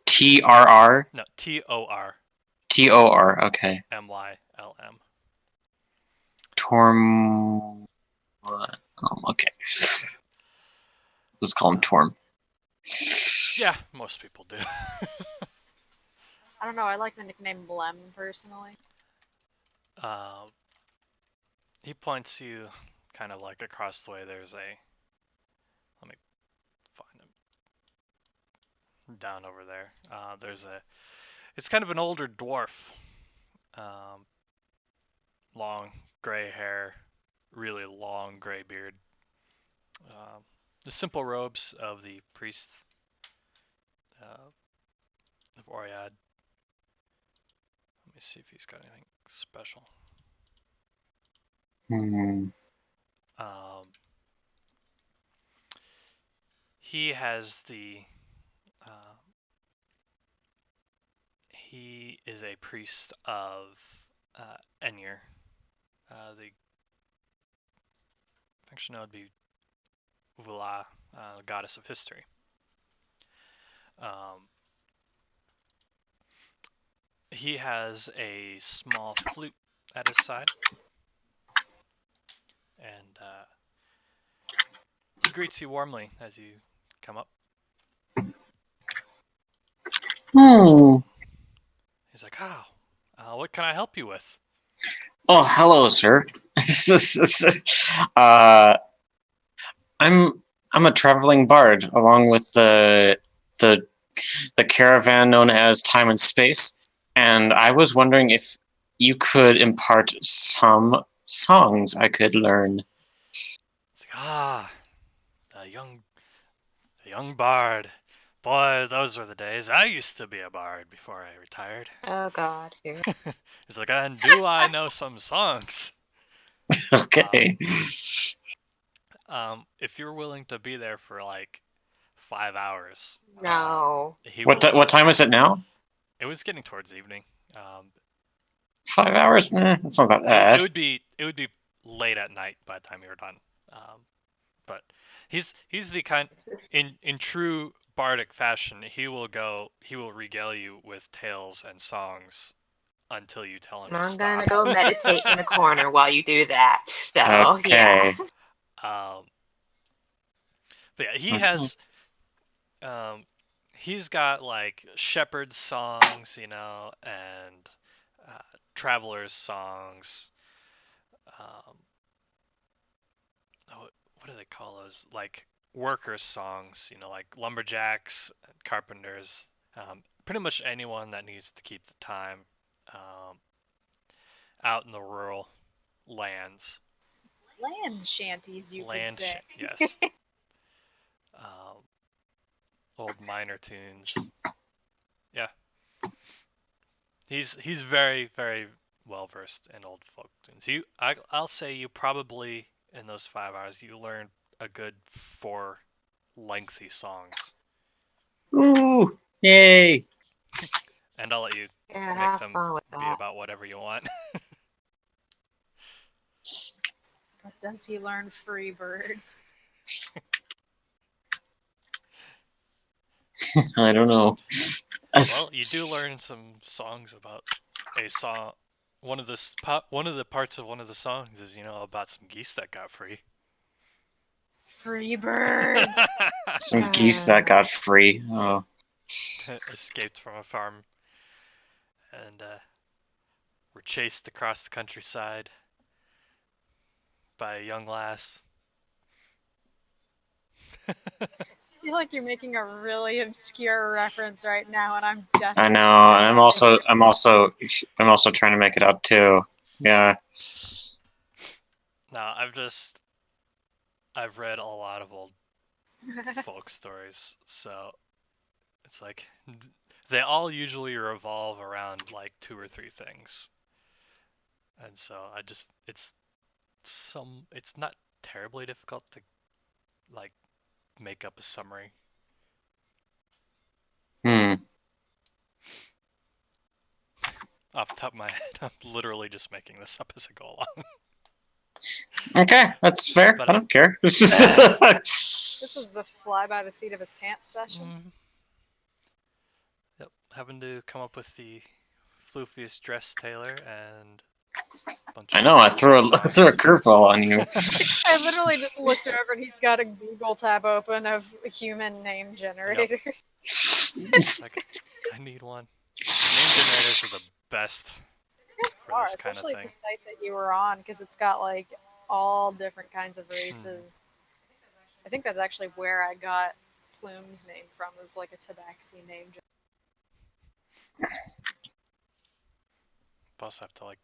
[SPEAKER 3] TRR?
[SPEAKER 1] No, TOR.
[SPEAKER 3] TOR, okay.
[SPEAKER 1] MYLM.
[SPEAKER 3] Torm. Okay. Let's call him Torm.
[SPEAKER 1] Yeah, most people do.
[SPEAKER 2] I don't know. I like the nickname Blem personally.
[SPEAKER 1] He points you kind of like across the way. There's a. Let me find him. Down over there. There's a. It's kind of an older dwarf. Long gray hair, really long gray beard. The simple robes of the priests of Oriad. Let me see if he's got anything special. He has the. He is a priest of Enir. The actually no, it'd be Vula, goddess of history. He has a small flute at his side, and he greets you warmly as you come up. He's like, what can I help you with?
[SPEAKER 3] Oh, hello, sir. I'm a traveling bard, along with the caravan known as Time and Space, and I was wondering if you could impart some songs I could learn.
[SPEAKER 1] It's like, the young bard. Boy, those were the days. I used to be a bard before I retired.
[SPEAKER 5] Oh God. Here.
[SPEAKER 1] He's like, and do I know some songs?
[SPEAKER 3] Okay.
[SPEAKER 1] If you're willing to be there for like 5 hours,
[SPEAKER 5] No.
[SPEAKER 3] What time is it now?
[SPEAKER 1] It was getting towards evening.
[SPEAKER 3] 5 hours? That's not that bad.
[SPEAKER 1] It would be late at night by the time you were done. But he's the kind in true bardic fashion. He will regale you with tales and songs until you tell him to
[SPEAKER 5] I'm
[SPEAKER 1] stop.
[SPEAKER 5] gonna go meditate in a corner while you do that. So
[SPEAKER 3] Okay.
[SPEAKER 1] But yeah, he has. He's got like shepherd songs, and travelers songs. What do they call those? Like workers songs, like lumberjacks, carpenters, pretty much anyone that needs to keep the time out in the rural lands.
[SPEAKER 2] Land shanties, you could say.
[SPEAKER 1] Yes. Old minor tunes. Yeah. He's very, very well versed in old folk tunes. I'll say you probably in those 5 hours you learned a good 4 lengthy songs.
[SPEAKER 3] Ooh, yay!
[SPEAKER 1] And I'll let you make them be about whatever you want.
[SPEAKER 2] But does he learn Freebird?
[SPEAKER 3] I don't know.
[SPEAKER 1] Well, you do learn some songs about a song. One of the parts of one of the songs is about some geese that got free.
[SPEAKER 2] Freebirds.
[SPEAKER 3] Some geese that got free. Oh.
[SPEAKER 1] Escaped from a farm and were chased across the countryside by a young lass.
[SPEAKER 2] I feel like you're making a really obscure reference right now, and I'm desperate.
[SPEAKER 3] I know, and I'm also trying to make it up too. Yeah.
[SPEAKER 1] No, I've read a lot of old folk stories, so it's like they all usually revolve around like 2 or 3 things, and so it's not terribly difficult to like make up a summary. Off the top of my head, I'm literally just making this up as I go along.
[SPEAKER 3] Okay, that's fair.
[SPEAKER 1] But
[SPEAKER 3] I don't care.
[SPEAKER 2] This is the fly by the seat of his pants session.
[SPEAKER 1] having to come up with the floofiest dress tailor and a bunch
[SPEAKER 3] I
[SPEAKER 1] of
[SPEAKER 3] know, I threw a
[SPEAKER 1] songs.
[SPEAKER 3] curveball on you.
[SPEAKER 2] I literally just looked over and he's got a Google tab open of a human name generator.
[SPEAKER 1] Like, I need one. Name generators are the best for
[SPEAKER 2] Are,
[SPEAKER 1] this kind of
[SPEAKER 2] especially
[SPEAKER 1] thing.
[SPEAKER 2] the site that you were on, because it's got like all different kinds of races. I think that's actually where I got Plume's name from, was like a Tabaxi name.
[SPEAKER 1] Plus, I have to like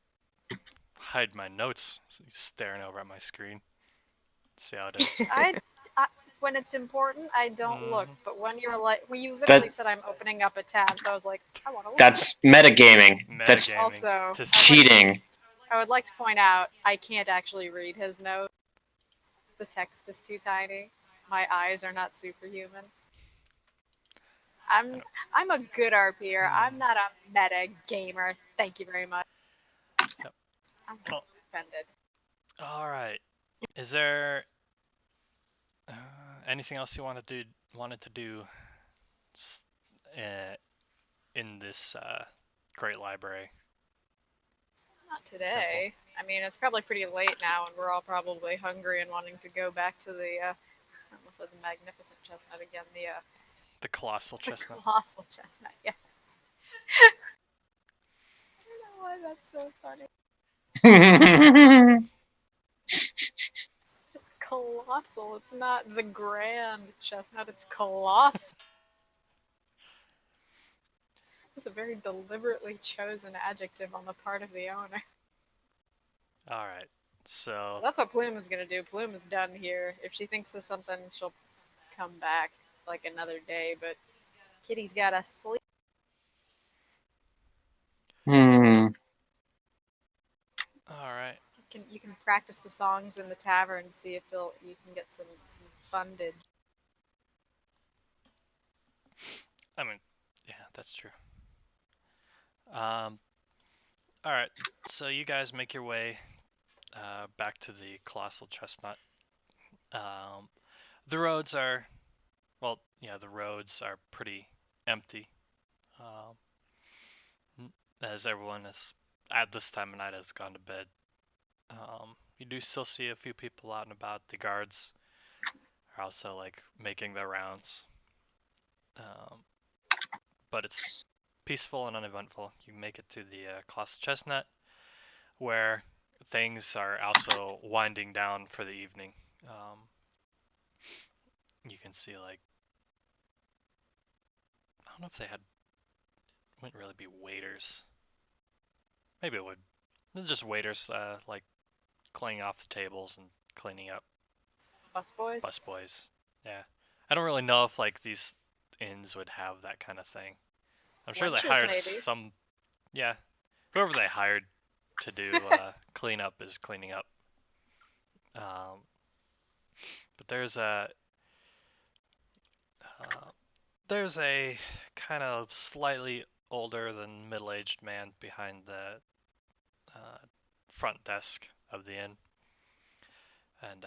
[SPEAKER 1] hide my notes, so he's staring over at my screen. See how it is.
[SPEAKER 2] I when it's important, I don't look.
[SPEAKER 1] Mhm.
[SPEAKER 2] But when you're like, well, you literally
[SPEAKER 3] That
[SPEAKER 2] said I'm opening up a tab, so I was like, I want to look.
[SPEAKER 3] that's metagaming. That's
[SPEAKER 1] Metagaming.
[SPEAKER 2] Also,
[SPEAKER 1] Just
[SPEAKER 3] cheating.
[SPEAKER 2] I would like to point out I can't actually read his note. The text is too tiny. My eyes are not superhuman. I'm a good RPer. I'm not a meta gamer. Thank you very much.
[SPEAKER 1] Yep.
[SPEAKER 2] I'm
[SPEAKER 1] Well,
[SPEAKER 2] offended.
[SPEAKER 1] all right. Is there anything else you wanted to do uh, in this great library?
[SPEAKER 2] Not today. I mean, it's probably pretty late now, and we're all probably hungry and wanting to go back to the. I almost said the magnificent chestnut again.
[SPEAKER 1] The colossal
[SPEAKER 2] The
[SPEAKER 1] chestnut.
[SPEAKER 2] colossal chestnut. Yes. I don't know why that's so funny. It's just colossal. It's not the grand chestnut. It's colossal. It's a very deliberately chosen adjective on the part of the owner.
[SPEAKER 1] All right. So
[SPEAKER 2] That's what Plume is gonna do. Plume is done here. If she thinks of something, she'll come back like another day. But Kitty's gotta sleep.
[SPEAKER 1] all right.
[SPEAKER 2] You can practice the songs in the tavern, see if you can get some fundage.
[SPEAKER 1] I mean, yeah, that's true. All right. So you guys make your way back to the colossal chestnut. Um, the roads are, well, yeah, the roads are pretty empty. As everyone is at this time of night has gone to bed. You do still see a few people out and about. The guards are also like making their rounds. But it's peaceful and uneventful. You make it to the Colossal Chestnut, where things are also winding down for the evening. You can see like I don't know if they had wouldn't really be waiters. Maybe it would. They're just waiters, like cleaning off the tables and cleaning up.
[SPEAKER 2] Busboys?
[SPEAKER 1] Busboys. Yeah. I don't really know if like these inns would have that kind of thing. I'm sure they
[SPEAKER 2] Wenches,
[SPEAKER 1] hired
[SPEAKER 2] maybe.
[SPEAKER 1] some. Yeah. Whoever they hired to do cleanup is cleaning up. But there's a kind of slightly older than middle-aged man behind the front desk of the inn, and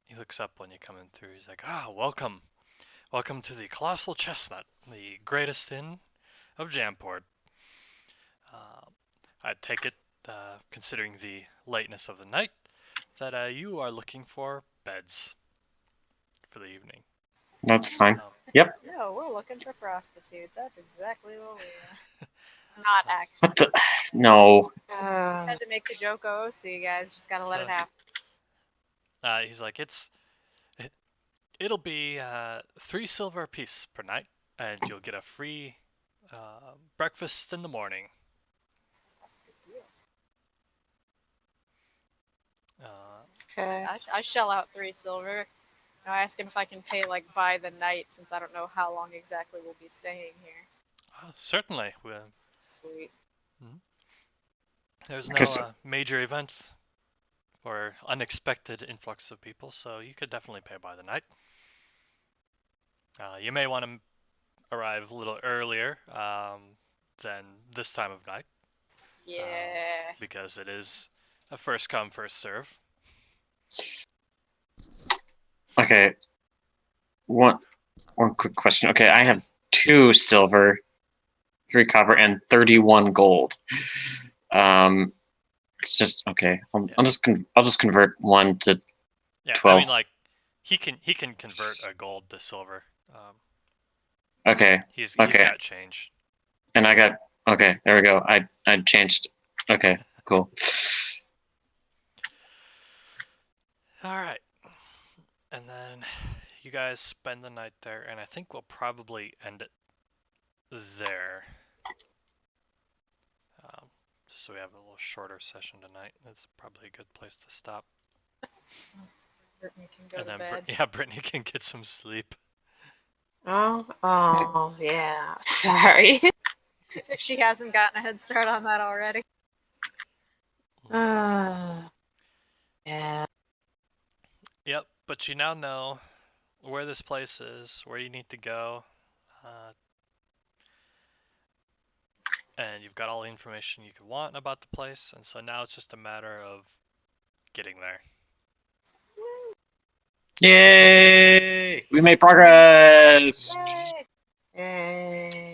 [SPEAKER 1] he looks up when you come in through. He's like, "Ah, welcome to the Colossal Chestnut, the greatest inn of Jamport. I take it, considering the lateness of the night, that you are looking for beds for the evening."
[SPEAKER 3] That's fine.
[SPEAKER 1] Um,
[SPEAKER 3] Yep.
[SPEAKER 2] No, we're looking for prostitutes. That's exactly what we are. Not actually.
[SPEAKER 3] What the? No.
[SPEAKER 2] Just had to make the joke OOC, guys. Just gotta let it happen.
[SPEAKER 1] He's like, it'll be 3 silver apiece per night, and you'll get a free breakfast in the morning.
[SPEAKER 2] That's a good deal.
[SPEAKER 5] Okay.
[SPEAKER 2] I shell out 3 silver. I ask him if I can pay like by the night, since I don't know how long exactly we'll be staying here.
[SPEAKER 1] Certainly.
[SPEAKER 2] Sweet.
[SPEAKER 1] There's no major event or unexpected influx of people, so you could definitely pay by the night. You may want to arrive a little earlier than this time of night.
[SPEAKER 2] Yeah.
[SPEAKER 1] Because it is a first come, first serve.
[SPEAKER 3] Okay. One quick question. Okay, I have 2 silver. 3 copper, and 31 gold. It's just okay. I'll just convert 1 to
[SPEAKER 1] Yeah,
[SPEAKER 3] 12.
[SPEAKER 1] I mean, like, he can convert a gold to silver.
[SPEAKER 3] Okay.
[SPEAKER 1] He's
[SPEAKER 3] Okay.
[SPEAKER 1] got change.
[SPEAKER 3] And I got okay. There we go. I changed. Okay. Cool.
[SPEAKER 1] All right, and then you guys spend the night there, and I think we'll probably end it there. Just so we have a little shorter session tonight. That's probably a good place to stop.
[SPEAKER 2] Brittany can go
[SPEAKER 1] And
[SPEAKER 2] to
[SPEAKER 1] then,
[SPEAKER 2] bed.
[SPEAKER 1] yeah, Brittany can get some sleep.
[SPEAKER 5] Oh, yeah. Sorry.
[SPEAKER 2] If she hasn't gotten a head start on that already.
[SPEAKER 5] Yeah.
[SPEAKER 1] Yep, but you now know where this place is, where you need to go, and you've got all the information you could want about the place, and so now it's just a matter of getting there.
[SPEAKER 3] Yay! We made progress.
[SPEAKER 2] Yay!
[SPEAKER 5] Yay.